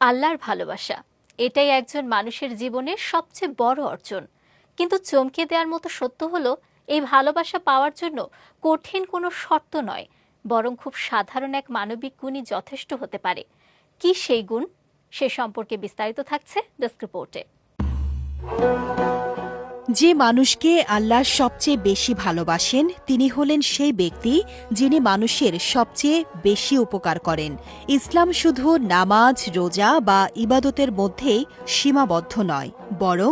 আল্লাহর ভালোবাসা, এটাই একজন মানুষের জীবনের সবচেয়ে বড় অর্জন। কিন্তু চমকে দেওয়ার মতো সত্য হলো, এই ভালোবাসা পাওয়ার জন্য কঠিন কোনো শর্ত নয়, বরং খুব সাধারণ এক মানবিক গুণই যথেষ্ট হতে পারে। কি সেই গুণ, সে সম্পর্কে বিস্তারিত থাকছে ডেস্ক রিপোর্টে। যে মানুষকে আল্লাহ সবচেয়ে বেশি ভালোবাসেন তিনি হলেন সেই ব্যক্তি যিনি মানুষের সবচেয়ে বেশি উপকার করেন। ইসলাম শুধু নামাজ, রোজা বা ইবাদতের মধ্যেই সীমাবদ্ধ নয়, বরং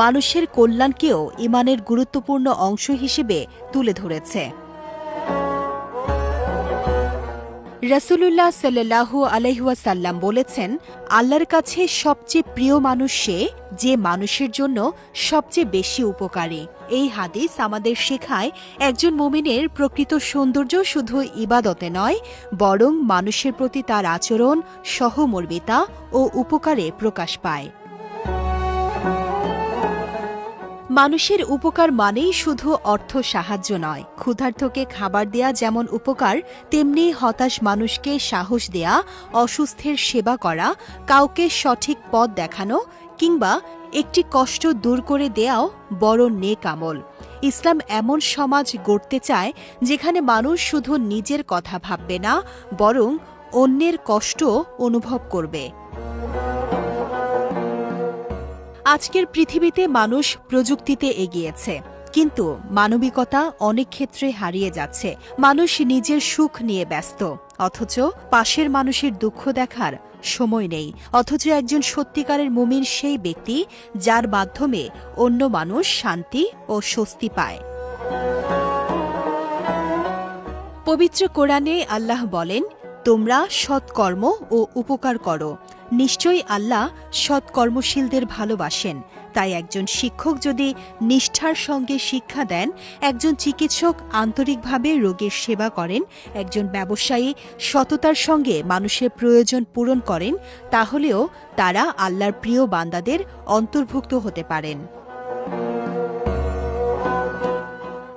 মানুষের কল্যাণকেও ঈমানের গুরুত্বপূর্ণ অংশ হিসেবে তুলে ধরেছে। রাসূলুল্লাহ সাল্লাল্লাহু আলাইহি ওয়াসাল্লাম বলেছেন, আল্লাহর কাছে সবচেয়ে প্রিয় মানুষ সে যে মানুষের জন্য সবচেয়ে বেশি উপকারী। এই হাদিস আমাদের শেখায় একজন মুমিনের প্রকৃত সৌন্দর্য শুধু ইবাদতে নয়, বরং মানুষের প্রতি তার আচরণ, সহমর্মিতা ও উপকারে প্রকাশ পায়। মানুষের উপকার মানেই শুধু অর্থ সাহায্য নয়। ক্ষুধার্তকে খাবার দেয়া যেমন উপকার, তেমনি হতাশ মানুষকে সাহস দেয়া, অসুস্থের সেবা করা, কাউকে সঠিক পথ দেখানো কিংবা একটি কষ্ট দূর করে দেয়াও বড় নেক আমল। ইসলাম এমন সমাজ গড়তে চায় যেখানে মানুষ শুধু নিজের কথা ভাববে না, বরং অন্যের কষ্ট অনুভব করবে। আজকের পৃথিবীতে মানুষ প্রযুক্তিতে এগিয়েছে, কিন্তু মানবিকতা অনেক ক্ষেত্রে হারিয়ে যাচ্ছে। মানুষ নিজের সুখ নিয়ে ব্যস্ত, অথচ পাশের মানুষের দুঃখ দেখার সময় নেই। অথচ একজন সত্যিকারের মুমিন সেই ব্যক্তি যার মাধ্যমে অন্য মানুষ শান্তি ও স্বস্তি পায়। পবিত্র কোরআনে আল্লাহ বলেন, তোমরা সৎকর্ম ও উপকার করো, নিশ্চয়ই আল্লাহ সৎকর্মশীলদের ভালোবাসেন। তাই একজন শিক্ষক যদি নিষ্ঠার সঙ্গে শিক্ষা দেন, একজন চিকিৎসক আন্তরিকভাবে রোগীর সেবা করেন, একজন ব্যবসায়ী সততার সঙ্গে মানুষের প্রয়োজন পূরণ করেন, তাহলেও তারা আল্লাহর প্রিয় বান্দাদের অন্তর্ভুক্ত হতে পারেন।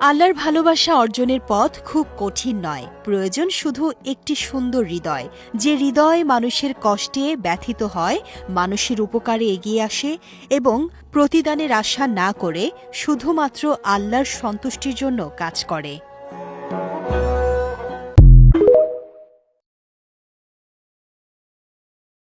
আল্লাহর ভালোবাসা অর্জনের পথ খুব কঠিন নয়, প্রয়োজন শুধু একটি সুন্দর হৃদয়, যে হৃদয় মানুষের কষ্টে ব্যথিত হয়, মানুষের উপকারে এগিয়ে আসে এবং প্রতিদানের আশা না করে শুধুমাত্র আল্লাহর সন্তুষ্টির জন্য কাজ করে।